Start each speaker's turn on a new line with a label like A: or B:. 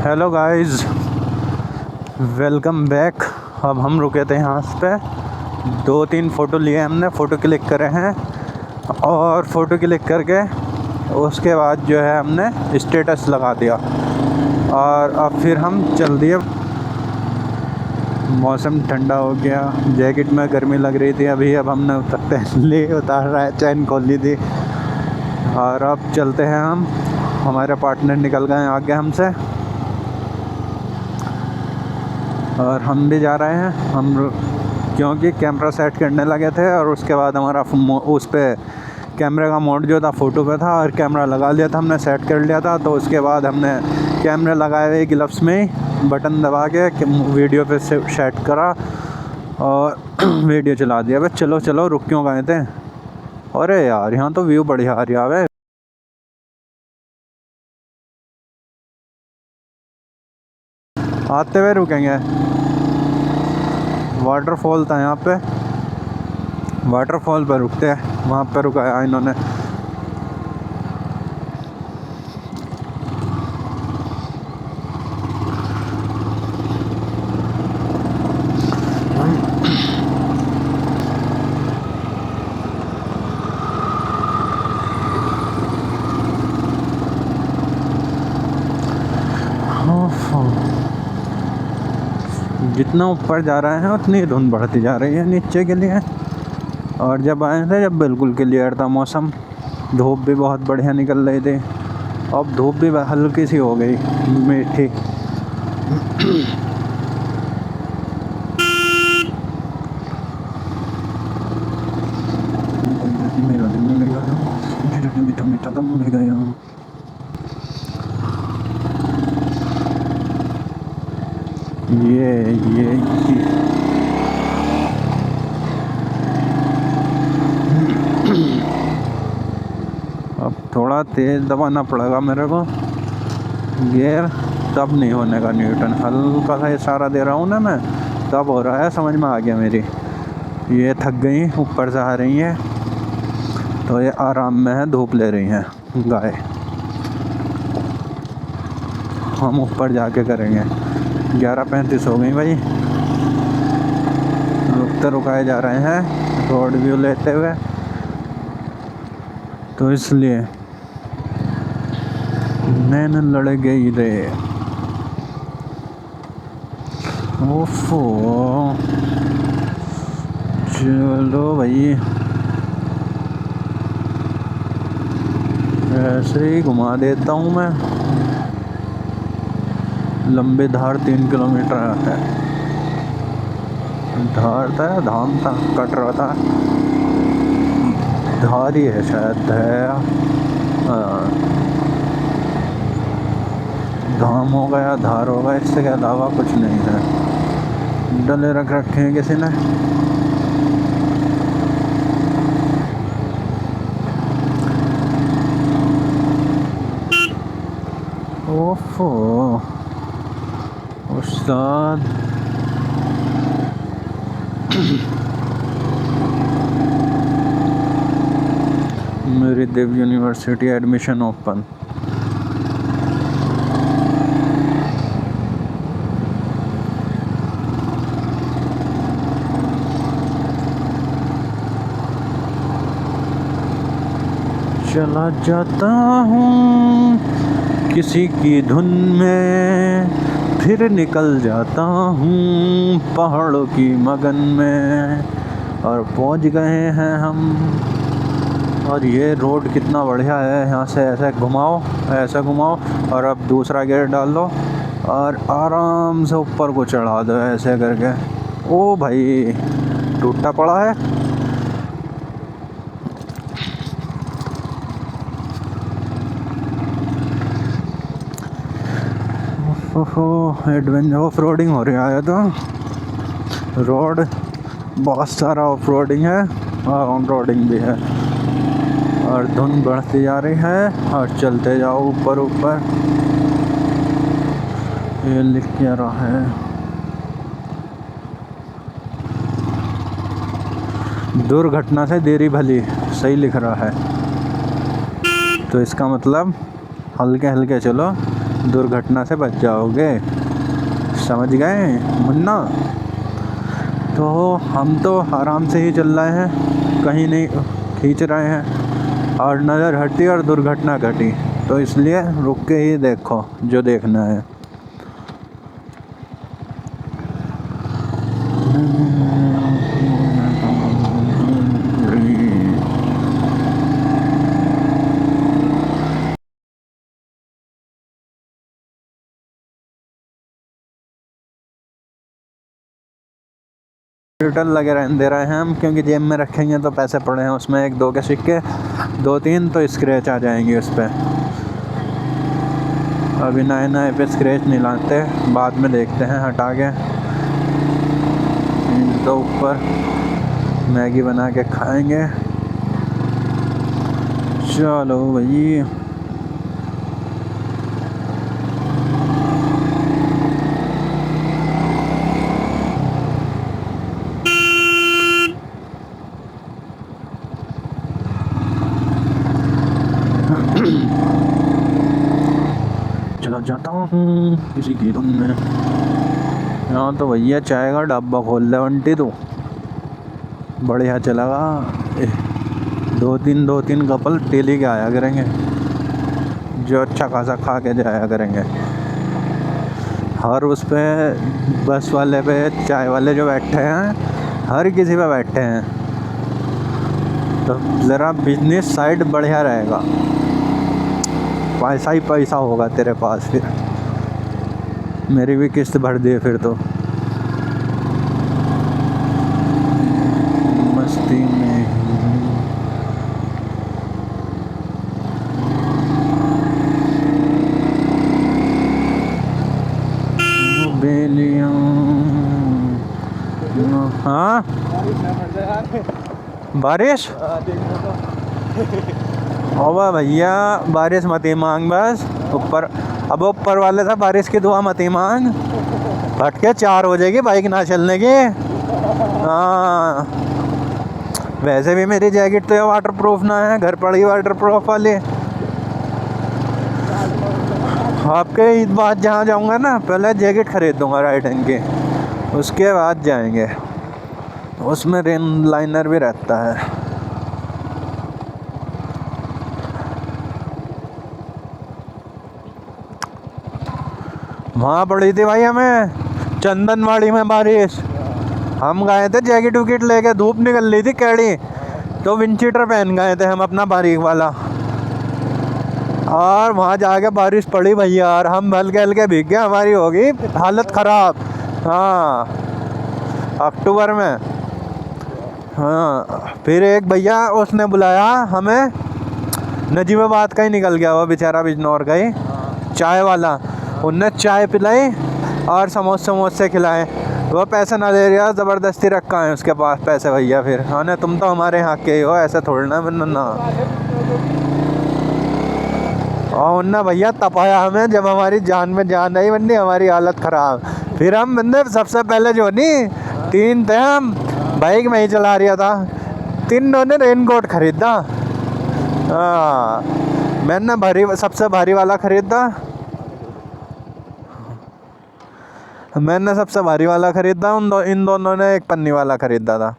A: Hello guys, welcome back. अब हम रुके थे यहाँ पे, 2-3 फ़ोटो लिए हमने, फ़ोटो क्लिक करे हैं और फ़ोटो क्लिक करके उसके बाद जो है हमने स्टेटस लगा दिया और अब फिर हम चल दिए। मौसम ठंडा हो गया, जैकेट में गर्मी लग रही थी अभी। अब हमने उतार रहा है, चैन खोल ली थी और अब चलते हैं हम। हमारे पार्टनर निकल गए आगे हमसे और हम भी जा रहे हैं। हम क्योंकि कैमरा सेट करने लगे थे और उसके बाद हमारा उस पर कैमरे का मोड जो था फ़ोटो पे था और कैमरा लगा लिया था, हमने सेट कर लिया था। तो उसके बाद हमने कैमरे लगाए हुए ग्लव्स में ही बटन दबा के वीडियो पे सेट करा और वीडियो चला दिया। बस चलो चलो, रुक क्यों गए थे? अरे यार, यहाँ तो व्यू बढ़िया आ रहा है। आते हुए रुकेंगे। वाटरफॉल था यहाँ पे, वाटरफॉल पर रुकते हैं। वहाँ पर रुकाया इन्होंने। जितना ऊपर जा रहे हैं उतनी धुंध बढ़ती जा रही है नीचे के लिए। और जब आए थे जब बिल्कुल क्लियर था मौसम, धूप भी बहुत बढ़िया निकल रही थी। अब धूप भी हल्की सी हो गई, मीठी। ये अब थोड़ा तेज़ दबाना पड़ेगा मेरे को गियर, तब नहीं होने का न्यूटन। हल्का सा इशारा दे रहा हूँ ना मैं, तब हो रहा है। समझ में आ गया मेरी। ये थक गई, ऊपर से आ रही हैं तो ये आराम में है, धूप ले रही हैं गाय। हम ऊपर जाके करेंगे। 11:35 हो गई भाई। रुकते रुकाए जा रहे हैं रोड व्यू लेते हुए, तो इसलिए नैन लड़ गई रे। ओफो, चलो भाई, ऐसे ही घुमा देता हूँ मैं। लंबी धार 3 किलोमीटर है। धार था, धाम था, कट रहा था। धार ही है शायद, है। धाम हो गया, धार होगा, इससे के अलावा कुछ नहीं है। डले रख रखे हैं किसी ने। ओफो उस्ताद। मेरी देव यूनिवर्सिटी एडमिशन ओपन। चला जाता हूँ किसी की धुन में, फिर निकल जाता हूँ पहाड़ों की मगन में। और पहुँच गए हैं हम। और ये रोड कितना बढ़िया है। यहाँ से ऐसे घुमाओ, ऐसे घुमाओ और अब दूसरा गियर डाल लो और आराम से ऊपर को चढ़ा दो ऐसे करके। ओ भाई, टूटा पड़ा है। ओहो, एडवेंचर ऑफ रोडिंग हो रहा है। तो रोड बहुत सारा ऑफ रोडिंग है और ऑन रोडिंग भी है। और धुंध बढ़ती जा रही है और चलते जाओ ऊपर ऊपर। ये लिख क्या रहा है? दुर्घटना से देरी भली, सही लिख रहा है। तो इसका मतलब हल्के हल्के चलो, दुर्घटना से बच जाओगे, समझ गए मुन्ना। तो हम तो आराम से ही चल रहे हैं, कहीं नहीं खींच रहे हैं, और नज़र हटी और दुर्घटना घटी, तो इसलिए रुक के ही देखो जो देखना है। डिजिटल लगे रहने दे रहे हैं हम, क्योंकि जेब में रखेंगे तो पैसे पड़े हैं उसमें 1-2 के सिक्के, 2-3 तो स्क्रैच आ जाएंगे उस पर। अभी नए नए पे स्क्रैच नहीं लाते, बाद में देखते हैं हटा के। इनके ऊपर मैगी बना के खाएंगे। चलो भाई, चला जाता हूँ किसी की धुन में। यहाँ तो भैया चाय का डब्बा खोल ले बंटी, तो बढ़िया चलेगा। 2-3 कपल डेली के आया करेंगे, जो अच्छा खासा खा के जाया करेंगे। और उस पे बस वाले पे चाय वाले जो बैठे हैं, हर किसी पे बैठे हैं, तो ज़रा बिजनेस साइड बढ़िया रहेगा, पैसा ही पैसा होगा तेरे पास। फिर मेरी भी किस्त भर दिए फिर तो मस्ती में। बेलियां, हाँ बारिश, और भैया बारिश मत ही मांग बस ऊपर। अब ऊपर वाले था बारिश की दुआ मत ही मांग, भटके 4 हो जाएगी बाइक ना चलने की। हाँ, वैसे भी मेरी जैकेट तो ये वाटर प्रूफ ना है, घर पड़ी वाटर प्रूफ वाली। आपके ईद बाद जहाँ जाऊँगा ना, पहले जैकेट खरीद दूँगा राइडिंग की, उसके बाद जाएंगे। उसमें रेन लाइनर भी रहता है। वहाँ पड़ी थी भाई हमें चंदनवाड़ी में बारिश, हम गए थे जैकेट विकेट लेके, धूप निकल रही थी कैड़ी, तो विंड-शीटर पहन गए थे हम अपना बारीक वाला, और वहाँ जाके बारिश पड़ी भैया, और हम हल्के हल्के भीग गए, हमारी होगी हालत ख़राब। हाँ, अक्टूबर में। हाँ, फिर एक भैया उसने बुलाया हमें, नजीबाबाद का ही निकल गया वो बेचारा, बिजनौर का ही चाय वाला, उनने चाय पिलाई और समोसे खिलाए। वो पैसे ना दे रहा, ज़बरदस्ती रखा है उसके पास पैसे भैया। फिर हाँ ना, तुम तो हमारे यहाँ के ही हो, ऐसा थोड़ी ना ना। और उनने भैया तपाया हमें, जब हमारी जान में जान आई बंदी, हमारी हालत ख़राब। फिर हम बंदे सबसे पहले जो नहीं 3 थे हम, बाइक में ही चला रहा था, 3 ने रेनकोट ख़रीदा। हाँ, मैंने सबसे भारी वाला ख़रीदा, इन दोनों ने एक पन्नी वाला ख़रीदा था।